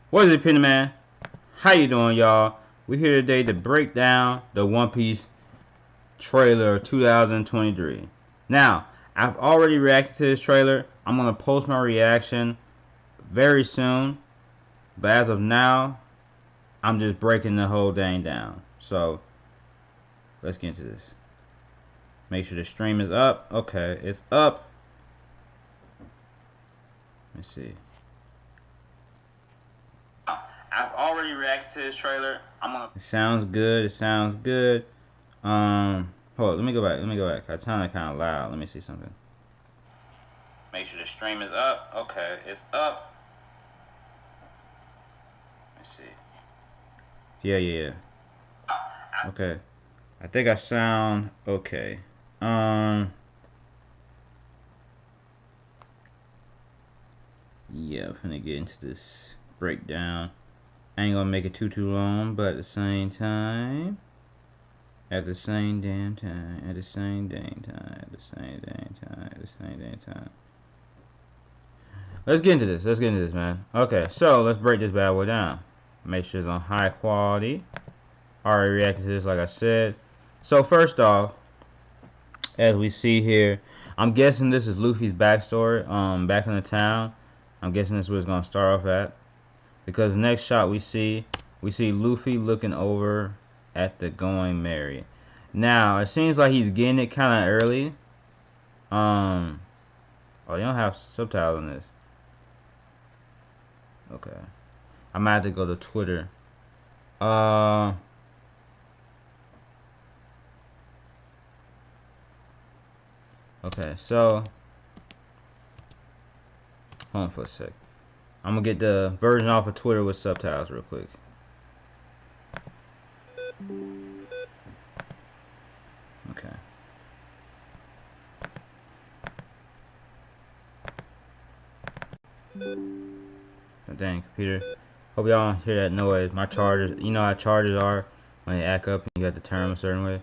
What is it, Penny Man? How you doing, y'all? We're here today to break down the One Piece trailer 2023. Now, I've already reacted to this trailer. I'm gonna post my reaction very soon, but as of now, I'm just breaking the whole thing down. So let's get into this. Make sure the stream is up. Okay, it's up. Let's see. I've already reacted to this trailer. It sounds good. It sounds good. Hold on, let me go back. I sounded kind of loud. Let me see something. Make sure the stream is up. Okay, it's up. Let's see. Yeah. Okay. I think I sound okay. Yeah, I'm finna get into this breakdown. I ain't gonna make it too long, but at the same time. At the same damn time. Let's get into this, man. Okay, so let's break this bad boy down. Make sure it's on high quality. Already reacted to this, like I said. So first off, as we see here, I'm guessing this is Luffy's backstory. Back in the town. I'm guessing this is where it's gonna start off at. Because the next shot we see Luffy looking over at the Going Merry. Now it seems like he's getting it kind of early. Oh, you don't have subtitles on this. Okay, I might have to go to Twitter. Okay, so hold on for a sec. I'm gonna get the version off of Twitter with subtitles real quick. Okay. Dang, computer. Hope y'all don't hear that noise. My chargers, you know how chargers are when they act up and you have to turn them a certain way.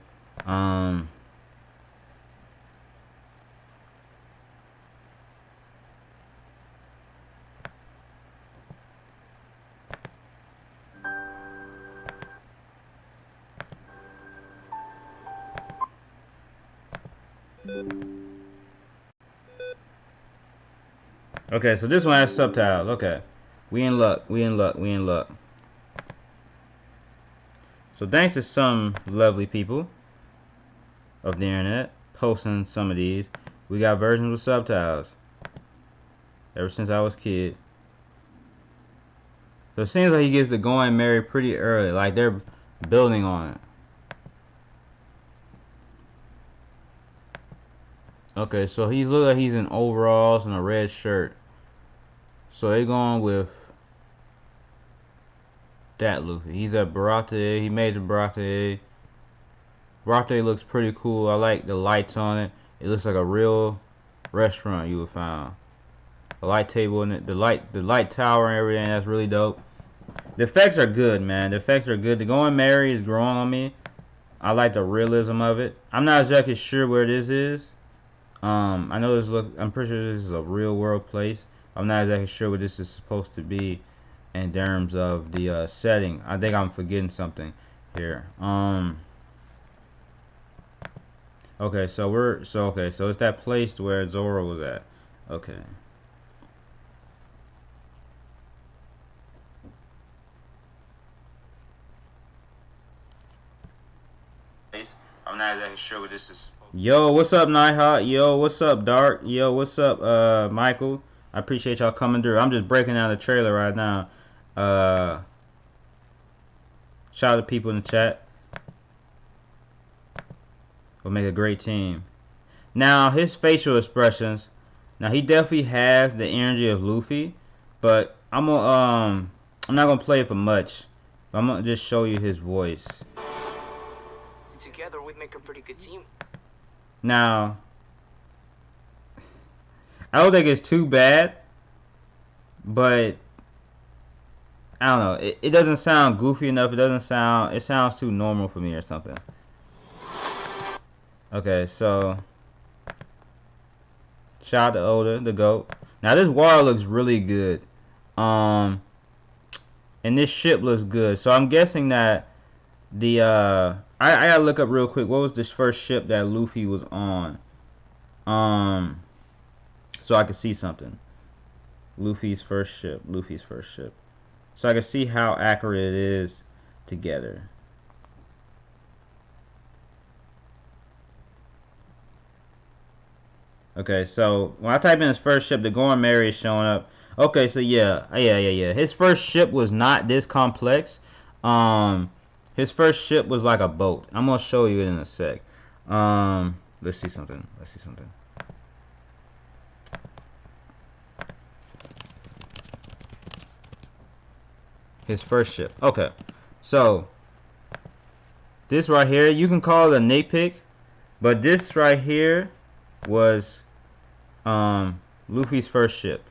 Okay, so this one has subtitles. Okay. We in luck. So thanks to some lovely people of the internet posting some of these. We got versions with subtitles. Ever since I was a kid. So it seems like he gets the Going Merry pretty early. Like they're building on it. Okay, so he looks like he's in overalls and a red shirt. So they going with that Luffy. He's at Baratie. He made the Baratie. Baratie looks pretty cool. I like the lights on it. It looks like a real restaurant you would find. A light table in it. The light tower and everything. That's really dope. The effects are good, man. The effects are good. The Going Merry is growing on me. I like the realism of it. I'm not exactly sure where this is. I know this look. I'm pretty sure this is a real world place. I'm not exactly sure what this is supposed to be in terms of the setting. I think I'm forgetting something here. Okay, so it's that place where Zoro was at. Okay. I'm not exactly sure what this is. Yo, what's up, Nighthawk? Yo, what's up, Dark? Yo, what's up, Michael? I appreciate y'all coming through. I'm just breaking down the trailer right now. Shout out to people in the chat. We'll make a great team. Now, his facial expressions. Now, he definitely has the energy of Luffy, but I'm not gonna play it for much. I'm gonna just show you his voice. Together, we'd make a pretty good team. Now, I don't think it's too bad, but I don't know. It doesn't sound goofy enough. It sounds too normal for me or something. Okay, so shout out to Oda, the GOAT. Now this water looks really good. And this ship looks good. So I'm guessing that the I gotta look up real quick. What was this first ship that Luffy was on? So I could see something. Luffy's first ship. Luffy's first ship. So I can see how accurate it is together. Okay, so when I type in his first ship, the Goron Mary is showing up. Okay, so yeah. His first ship was not this complex. His first ship was like a boat. I'm gonna show you it in a sec. Let's see something. Let's see something. His first ship. Okay, so this right here, you can call it a nitpick, but this right here was Luffy's first ship.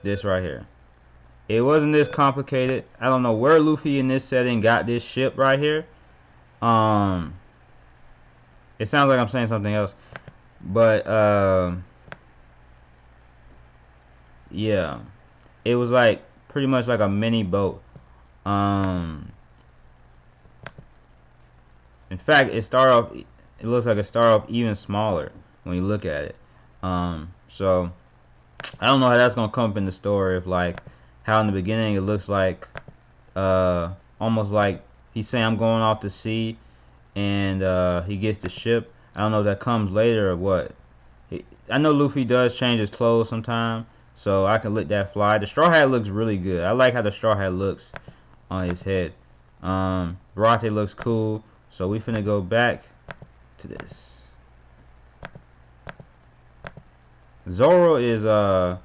This right here. It wasn't this complicated. I don't know where Luffy in this setting got this ship right here. It sounds like I'm saying something else, but yeah, it was like pretty much like a mini boat. In fact, it started off. It looks like it started off even smaller when you look at it. So I don't know how that's gonna come up in the story. If like how in the beginning it looks like almost like he's saying I'm going off to sea, and he gets the ship. I don't know if that comes later or what. I know Luffy does change his clothes sometime, so I can let that fly. The straw hat looks really good. I like how the straw hat looks on his head. Baratie looks cool. So we finna go back to this. Zoro is I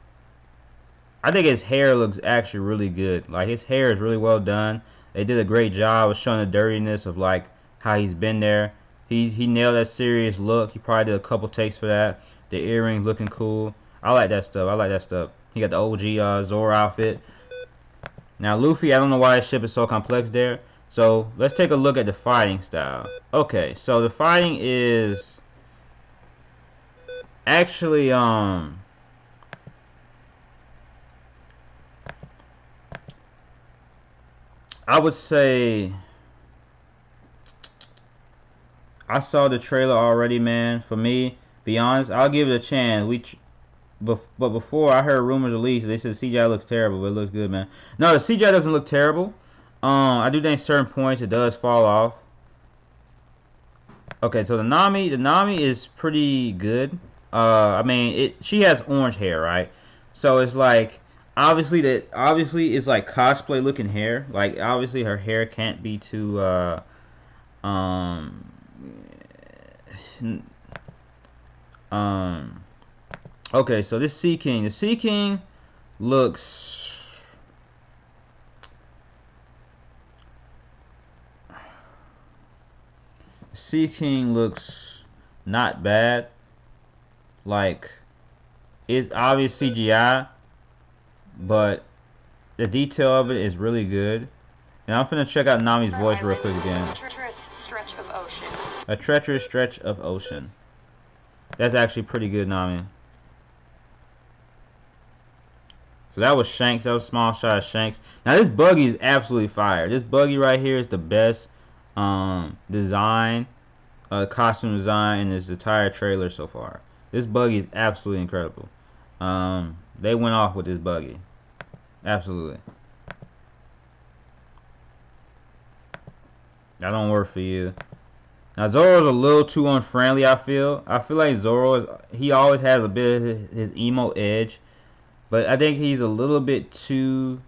think his hair looks actually really good. Like his hair is really well done. They did a great job of showing the dirtiness of like how he's been there. He nailed that serious look. He probably did a couple takes for that. The earrings looking cool. I like that stuff. I like that stuff. He got the OG Zoro outfit. Now Luffy, I don't know why his ship is so complex there. So let's take a look at the fighting style. Okay, so the fighting is actually I would say I saw the trailer already, man. For me, be honest, I'll give it a chance. But before I heard rumors at least, they said CGI looks terrible, but it looks good, man. No, the CGI doesn't look terrible. I do think certain points it does fall off. Okay, so the Nami is pretty good. I mean, she has orange hair, right? So it's like obviously it's like cosplay looking hair. Like obviously her hair can't be too okay, so this Sea King, the Sea King looks Sea King looks not bad. Like it's obvious CGI, but the detail of it is really good. And I'm finna check out Nami's voice real quick again. A treacherous stretch of ocean. A treacherous stretch of ocean. That's actually pretty good, Nami. So that was Shanks. That was a small shot of Shanks. Now this buggy is absolutely fire. This buggy right here is the best design, costume design in this entire trailer so far. This buggy is absolutely incredible. They went off with this buggy. Absolutely. That don't work for you. Now Zoro's a little too unfriendly, I feel. I feel like he always has a bit of his emo edge. But I think he's a little bit too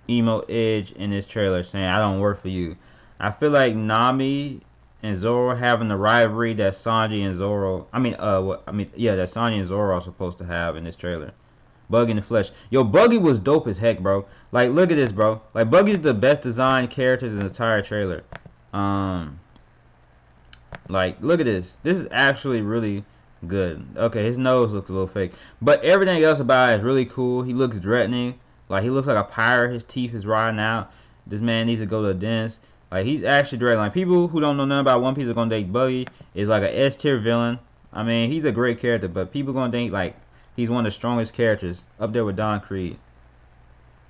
emo edge in this trailer, saying I don't work for you. I feel like Nami and Zoro having the rivalry that Sanji and Zoro, that Sanji and Zoro are supposed to have in this trailer. Buggy in the flesh. Yo, Buggy was dope as heck, bro. Like, look at this, bro. Like, Buggy's the best designed characters in the entire trailer. Like, look at this. This is actually really good. Okay, his nose looks a little fake, but everything else about it is really cool. He looks threatening. Like, he looks like a pirate. His teeth is rotting out. This man needs to go to the dentist. Like, he's actually threatening. Like, people who don't know nothing about One Piece are gonna think Buggy is like a S tier villain. I mean, he's a great character, but people gonna think like he's one of the strongest characters up there with Don Creed.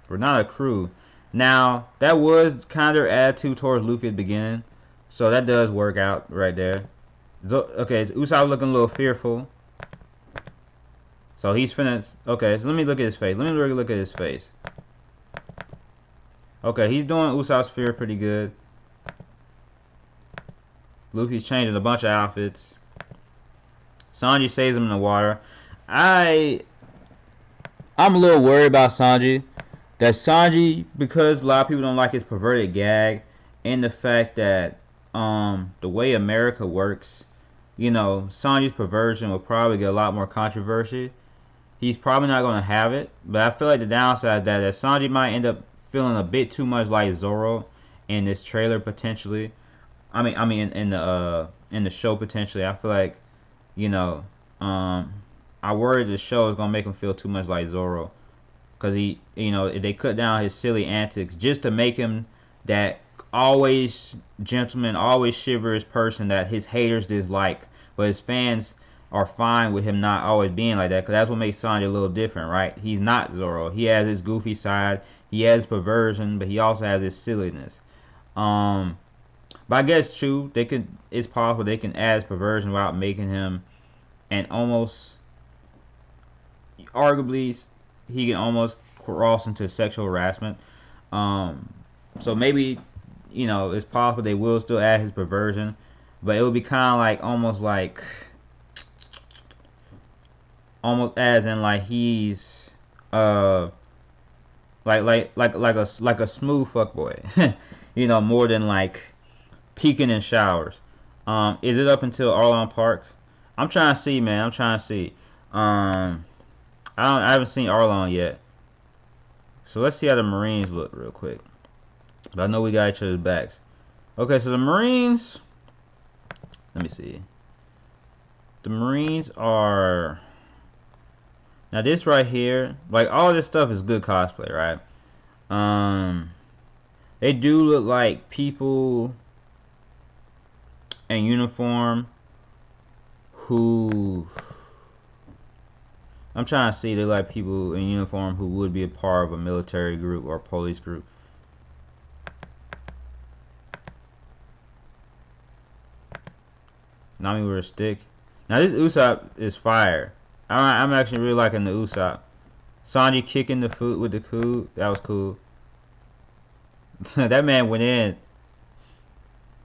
We're not a crew. Now, that was kind of attitude towards Luffy at the beginning. So that does work out right there. Okay, so Usopp looking a little fearful. So he's finna... Okay, so let me look at his face. Let me really look at his face. Okay, he's doing Usopp's fear pretty good. Luffy's changing a bunch of outfits. Sanji saves him in the water. I'm a little worried about Sanji. That Sanji, because a lot of people don't like his perverted gag, and the fact that the way America works, you know, Sanji's perversion will probably get a lot more controversy. He's probably not going to have it, but I feel like the downside is that Sanji might end up feeling a bit too much like Zoro in this trailer potentially. I mean in the show potentially. I feel like, you know, I worry the show is gonna make him feel too much like Zoro, cause he, you know, if they cut down his silly antics just to make him that always gentleman, always chivalrous person that his haters dislike, but his fans are fine with him not always being like that, because that's what makes Sanji a little different, right? He's not Zoro. He has his goofy side, he has perversion, but he also has his silliness. But I guess true, they could. It's possible they can add his perversion without making him, and almost, arguably, he can almost cross into sexual harassment. So maybe, you know, it's possible they will still add his perversion, but it would be kind of like almost as in like he's like a smooth fuckboy, you know, more than like peeking in showers. Is it up until Arlong Park? I'm trying to see, man. I'm trying to see. I haven't seen Arlong yet. So let's see how the Marines look real quick. But I know we got each other's backs. Okay, so the Marines. Let me see. The Marines are. Now this right here, like all this stuff is good cosplay, right? They do look like people in uniform who, I'm trying to see, they like people in uniform who would be a part of a military group or police group. Nami with a stick. Now this Usopp is fire. I'm actually really liking the Usopp. Sanji kicking the foot with the coup. That was cool. That man went in.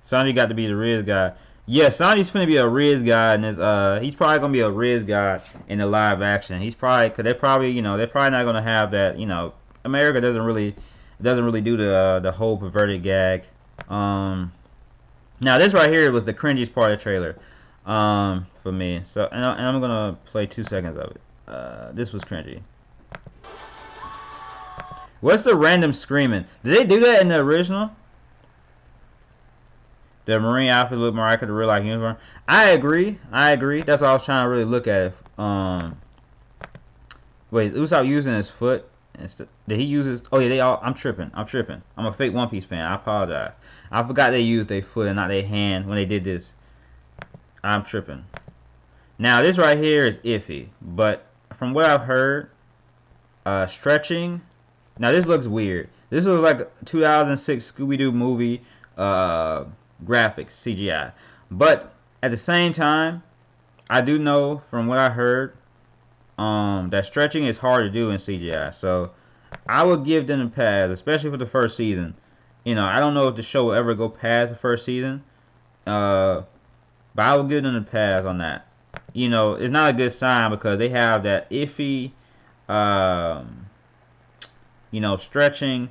Sanji got to be the Riz guy. Yeah, Sanji's gonna be a Riz guy in this. He's probably gonna be a Riz guy in the live action. He's probably, cause they're probably, you know, they're probably not gonna have that. You know, America doesn't really do the whole perverted gag. Now this right here was the cringiest part of the trailer, for me. So and I'm gonna play 2 seconds of it. This was cringy. What's the random screaming? Did they do that in the original? The Marine outfit look more like the real life uniform. I agree. That's what I was trying to really look at. Wait, is Usopp using his foot? Did he use his? Oh yeah, they all. I'm tripping. I'm a fake One Piece fan. I apologize. I forgot they used their foot and not their hand when they did this. I'm tripping. Now this right here is iffy, but from what I've heard, stretching. Now this looks weird. This looks like a 2006 Scooby-Doo movie. Graphics, CGI. But at the same time, I do know from what I heard, that stretching is hard to do in CGI. So I would give them a pass, especially for the first season. You know, I don't know if the show will ever go past the first season, but I would give them a pass on that. You know, it's not a good sign because they have that iffy, you know, stretching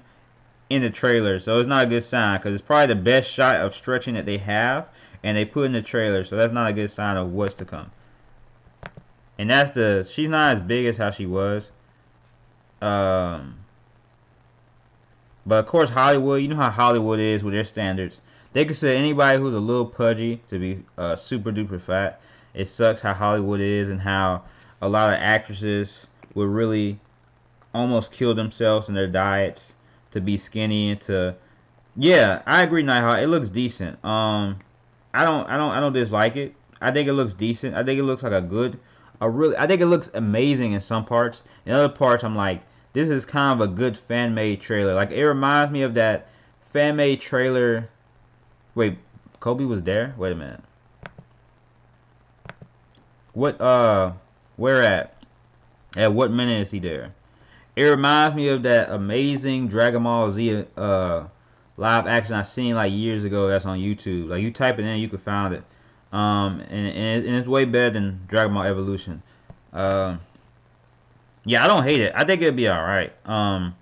in the trailer, so it's not a good sign because it's probably the best shot of stretching that they have, and they put in the trailer, so that's not a good sign of what's to come. And that's she's not as big as how she was, but of course Hollywood, you know how Hollywood is with their standards. They consider anybody who's a little pudgy to be super duper fat. It sucks how Hollywood is and how a lot of actresses would really almost kill themselves in their diets to be skinny and to, yeah, I agree, Nighthawk. It looks decent. I don't dislike it. I think it looks decent. I think it looks like I think it looks amazing in some parts. In other parts, I'm like, this is kind of a good fan-made trailer. Like, it reminds me of that fan-made trailer. Wait, Kobe was there? Wait a minute. What, where at? At what minute is he there? It reminds me of that amazing Dragon Ball Z, live action I seen like years ago that's on YouTube. Like, you type it in, you can find it. And it's way better than Dragon Ball Evolution. Yeah, I don't hate it. I think it'll be alright. Now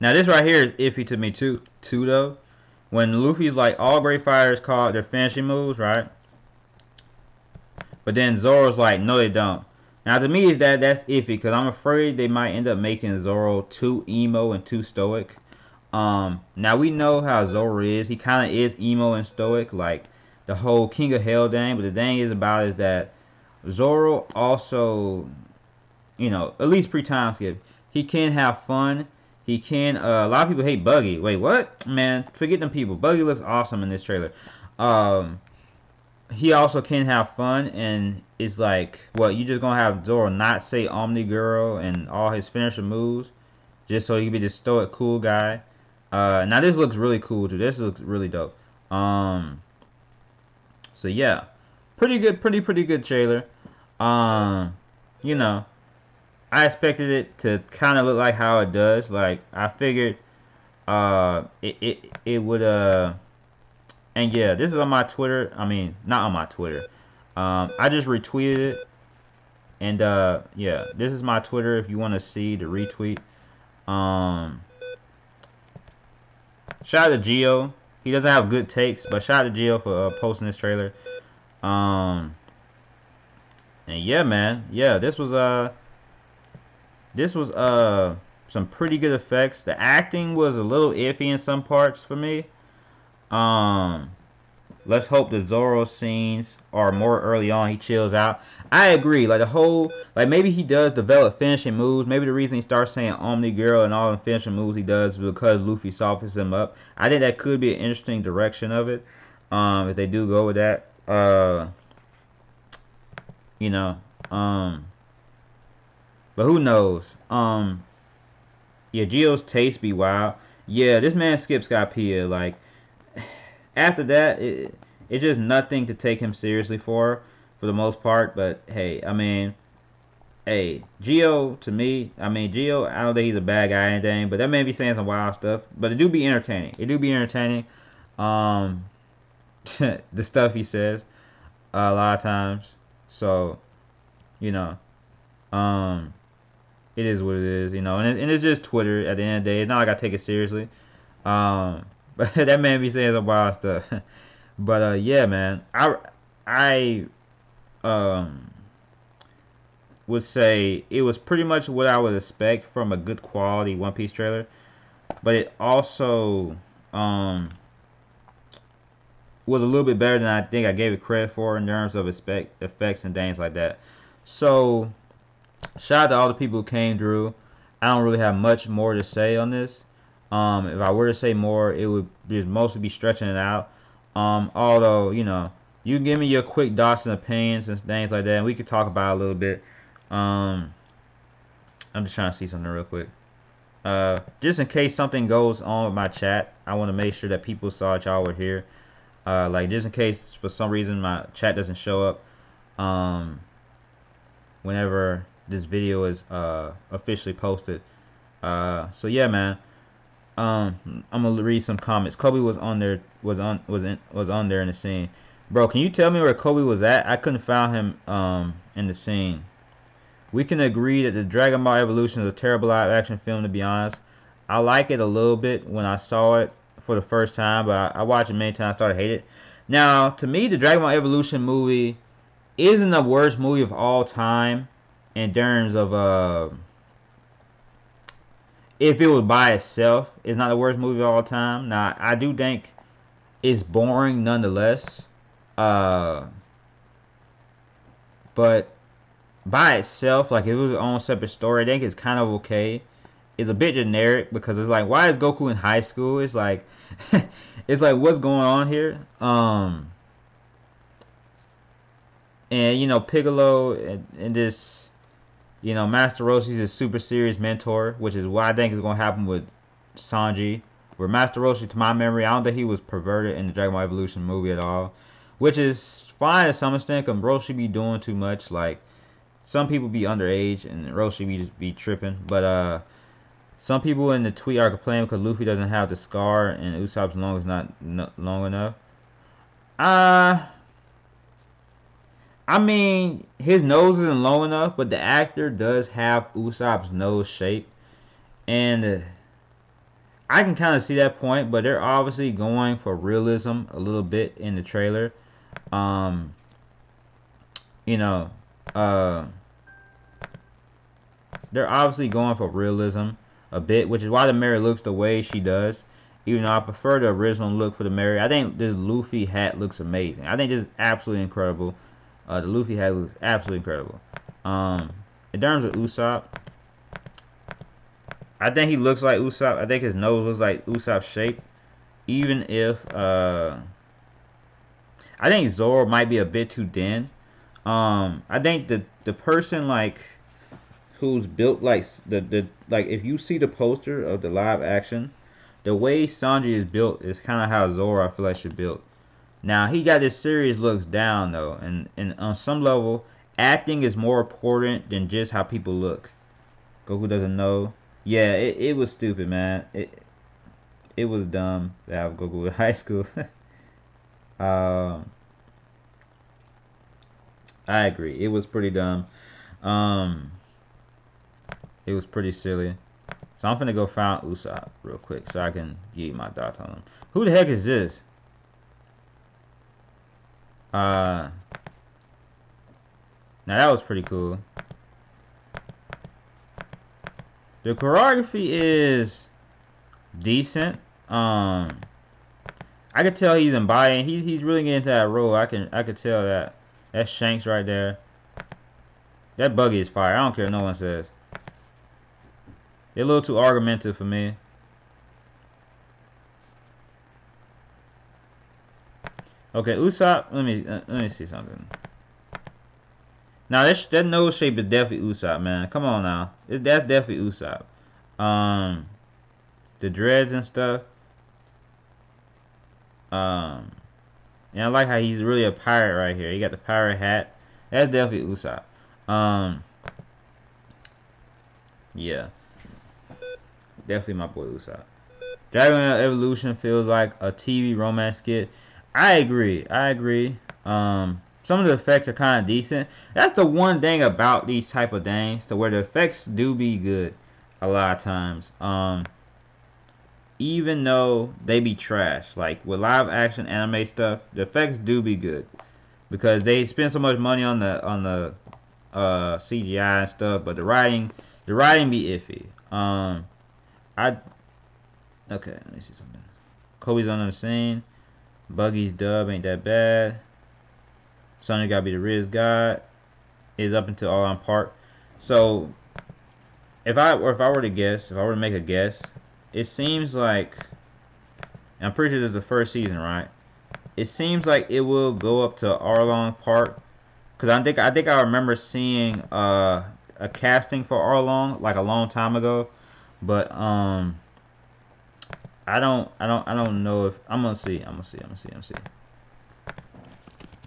this right here is iffy to me too though. When Luffy's like, all great fighters call it their finishing moves, right? But then Zoro's like, no they don't. Now to me that's iffy because I'm afraid they might end up making Zoro too emo and too stoic. Now we know how Zoro is. He kind of is emo and stoic, like the whole King of Hell thing. But the thing is about it is that Zoro also, you know, at least pre-time skip, he can have fun. He can, a lot of people hate Buggy. Wait, what? Man, forget them people. Buggy looks awesome in this trailer. He also can have fun, and it's like, what, you just gonna have Zoro not say Omni Girl and all his finisher moves, just so he can be this stoic, cool guy. Now this looks really cool, too. This looks really dope. So yeah. Pretty good trailer. You know, I expected it to kind of look like how it does. Like, I figured it would and yeah, this is on my Twitter. I mean, not on my Twitter. I just retweeted it. And yeah, this is my Twitter if you want to see the retweet. Shout out to Geo. He doesn't have good takes, but shout out to Geo for posting this trailer. And yeah, man, yeah, this was some pretty good effects. The acting was a little iffy in some parts for me. Let's hope the Zoro scenes are more early on. He chills out. I agree. Like, the whole, like, maybe he does develop finishing moves. Maybe the reason he starts saying Omni Girl and all the finishing moves he does is because Luffy softens him up. I think that could be an interesting direction of it. If they do go with that. You know, but who knows? Yeah, Geo's taste be wild. Yeah, this man skips Skypiea. Like, after that, it's just nothing to take him seriously for the most part. But hey, I mean, hey, Geo, to me, I mean, Geo, I don't think he's a bad guy or anything, but that may be saying some wild stuff. But it do be entertaining. It do be entertaining. The stuff he says a lot of times. So, you know, it is what it is, you know, and it's just Twitter at the end of the day. It's not like I take it seriously. But that man be saying some wild stuff. But yeah, man, I would say it was pretty much what I would expect from a good quality One Piece trailer. But it also was a little bit better than I think I gave it credit for in terms of effects and things like that. So, shout out to all the people who came through. I don't really have much more to say on this. If I were to say more, it would just mostly be stretching it out. Although, you know, you can give me your quick thoughts and opinions and things like that, and we could talk about it a little bit. I'm just trying to see something real quick. Just in case something goes on with my chat, I want to make sure that people saw that y'all were here. Like, just in case for some reason my chat doesn't show up whenever this video is officially posted. So yeah, man. I'm gonna read some comments. Kobe was on there, was on there in the scene. Bro, can you tell me where Kobe was at? I couldn't find him in the scene. We can agree that the Dragon Ball Evolution is a terrible live action film, to be honest. I like it a little bit when I saw it for the first time, but I watched it many times, started to hate it. Now, to me, the Dragon Ball Evolution movie isn't the worst movie of all time in terms of if it was by itself. It's not the worst movie of all time. Now, I do think it's boring nonetheless. But by itself, like, if it was its own separate story, I think it's kind of okay. It's a bit generic because it's like, why is Goku in high school? It's like, it's like, what's going on here? And you know, Piccolo and this, You know, Master Roshi's a super serious mentor, which is what I think is going to happen with Sanji. Where Master Roshi, to my memory, I don't think he was perverted in the Dragon Ball Evolution movie at all. Which is fine to some extent, because Roshi be doing too much. Like, some people be underage, and Roshi be just be tripping. But, some people in the tweet are complaining because Luffy doesn't have the scar, and Usopp's long is not long enough. Uh, I mean, his nose isn't long enough, but the actor does have Usopp's nose shape. And I can kind of see that point, but they're obviously going for realism a little bit in the trailer. Um, you know, uh, they're obviously going for realism a bit, which is why the Mary looks the way she does. Even though I prefer the original look for the Mary, I think this Luffy hat looks amazing. I think this is absolutely incredible. The Luffy hat looks absolutely incredible. In terms of Usopp, I think he looks like Usopp. I think his nose looks like Usopp's shape. Even if I think Zoro might be a bit too thin. I think the person like who's built like the like if you see the poster of the live action, the way Sanji is built is kind of how Zoro I feel like should built. Now he got his serious looks down though, and on some level, acting is more important than just how people look. Goku doesn't know. Yeah, it was stupid, man. It was dumb to have Goku in high school. um, I agree. It was pretty dumb. Um, it was pretty silly. So I'm finna go find Usopp real quick so I can give you my thoughts on him. Who the heck is this? Now that was pretty cool. The choreography is decent. I could tell he's embodying. He's really getting into that role. I could tell that. That's Shanks right there. That Buggy is fire. I don't care if no one says. They're a little too argumentative for me. Okay, Usopp. Let me see something. Now that nose shape is definitely Usopp, man. Come on now. That's definitely Usopp. The dreads and stuff. And I like how he's really a pirate right here. He got the pirate hat. That's definitely Usopp. Yeah. Definitely my boy Usopp. Dragon Ball Evolution feels like a TV romance skit. I agree. Some of the effects are kind of decent. That's the one thing about these type of things, to where the effects do be good a lot of times. Even though they be trash, like with live action anime stuff, the effects do be good because they spend so much money on the CGI and stuff, but the writing be iffy. Okay, let me see something. Kobe's on the scene. Buggy's dub ain't that bad. Sonny gotta be the Riz God. Is up until All on Park. So if I were to make a guess, it seems like, and I'm pretty sure this is the first season, right? It seems like it will go up to Arlong Park, because I think I remember seeing a casting for Arlong like a long time ago, but I don't know if I'm gonna see.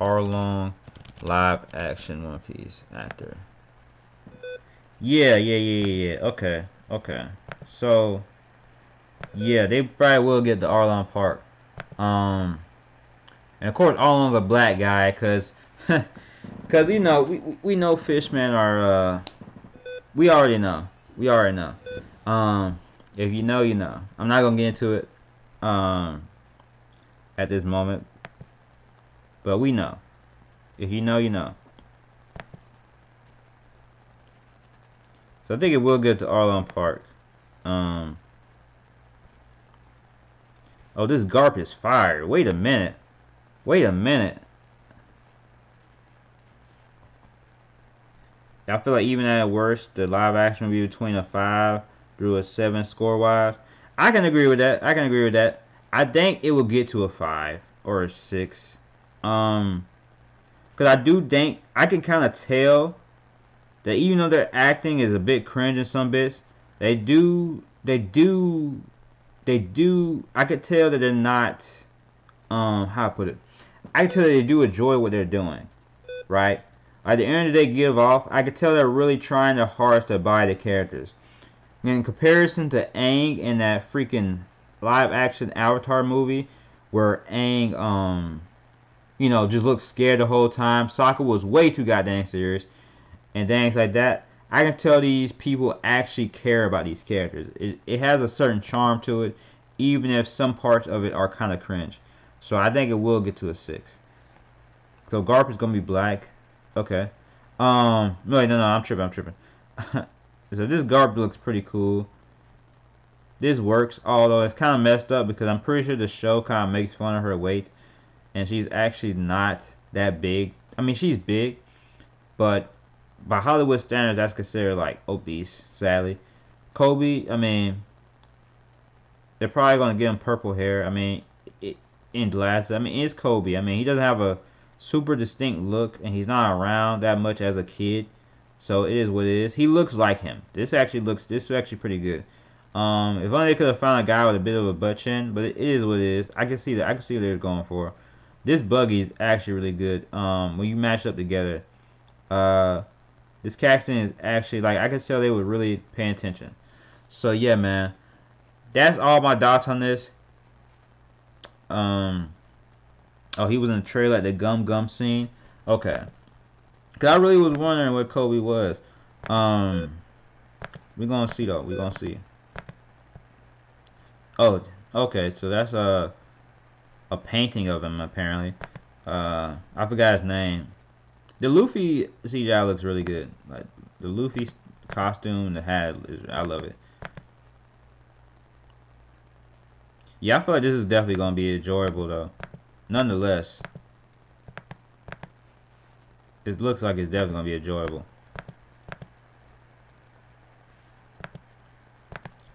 Arlong live action One Piece actor. Yeah. Okay. So yeah, they probably will get the Arlong Park. And of course Arlong's a black guy, cause you know we know fishmen are we already know. If you know, you know. I'm not gonna get into it at this moment, but we know. If you know, you know. So I think it will get to Arlong Park. Oh, this Garp is fire. Wait a minute. I feel like even at worst, the live action will be between a 5 through a 7 score wise. I can agree with that. I think it will get to a 5 or a 6. Because I do think I can kind of tell that even though their acting is a bit cringe in some bits, they do I could tell that they're not how to put it. I could tell that they do enjoy what they're doing, right? At the end of the day, give off. I could tell they're really trying their hardest to buy the characters. In comparison to Aang in that freaking live action Avatar movie, where Aang you know, just looked scared the whole time. Sokka was way too goddamn serious, and things like that. I can tell these people actually care about these characters. It has a certain charm to it, even if some parts of it are kind of cringe. So I think it will get to a 6. So Garp is gonna be black. Okay. Wait, no, I'm tripping. So this Garp looks pretty cool. This works, although it's kind of messed up because I'm pretty sure the show kind of makes fun of her weight, and she's actually not that big. I mean, she's big, but by Hollywood standards, that's considered like obese. Sadly, Kobe. I mean, they're probably gonna give him purple hair. I mean, in glasses. I mean, it's Kobe. I mean, he doesn't have a super distinct look, and he's not around that much as a kid, so it is what it is. He looks like him. This is actually pretty good. If only they could have found a guy with a bit of a butt chin, but it is what it is. I can see that. I can see what they're going for. This buggy is actually really good. When you match up together, this casting is actually like I can tell they were really paying attention. So yeah, man, that's all my thoughts on this. Oh, he was in the trailer at the Gum scene. Okay, cause I really was wondering where Kobe was. We're gonna see though. We're gonna see. Oh, okay. So that's a painting of him apparently. I forgot his name. The Luffy CGI looks really good. Like the Luffy costume, the hat, I love it. Yeah, I feel like this is definitely gonna be enjoyable though. Nonetheless, it looks like it's definitely gonna be enjoyable.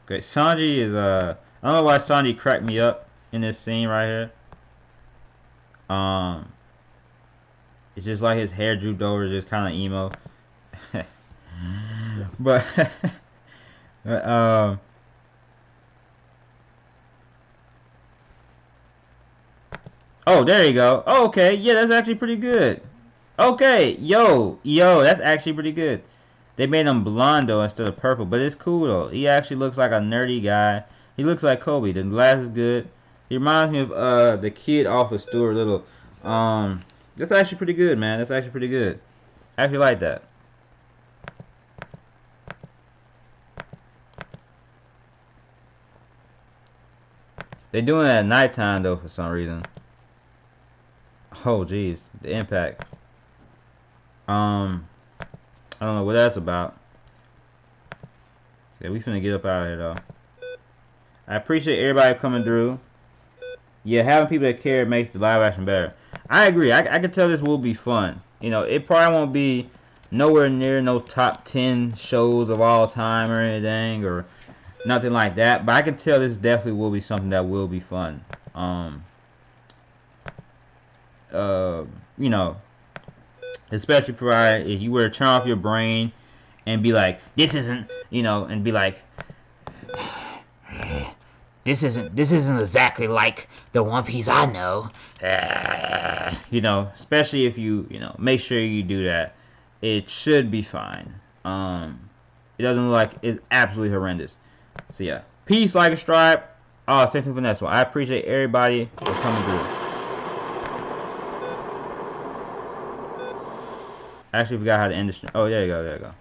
Okay, Sanji is I don't know why Sanji cracked me up in this scene right here. It's just like his hair drooped over, just kind of emo. But oh, there you go. Oh, okay, yeah, that's actually pretty good. Okay, yo, that's actually pretty good. They made him blonde though instead of purple, but it's cool though. He actually looks like a nerdy guy. He looks like Kobe. The glass is good. He reminds me of the kid off of Stuart Little. That's actually pretty good, man. That's actually pretty good. I actually like that. They're doing it at nighttime though for some reason. Oh jeez, the impact. I don't know what that's about. So yeah, we finna get up out of here though. I appreciate everybody coming through. Yeah, having people that care makes the live action better. I agree. I can tell this will be fun. You know, it probably won't be nowhere near no top 10 shows of all time or anything or nothing like that. But I can tell this definitely will be something that will be fun. You know, especially provided if you were to turn off your brain and be like, this isn't, you know, and be like, this isn't exactly like the One Piece I know. You know, especially if you know, make sure you do that. It should be fine. It doesn't look like it's absolutely horrendous. So yeah, peace, like, and subscribe. Oh, same thing for next one. I appreciate everybody for coming through. I actually forgot how to end this. Oh, there you go.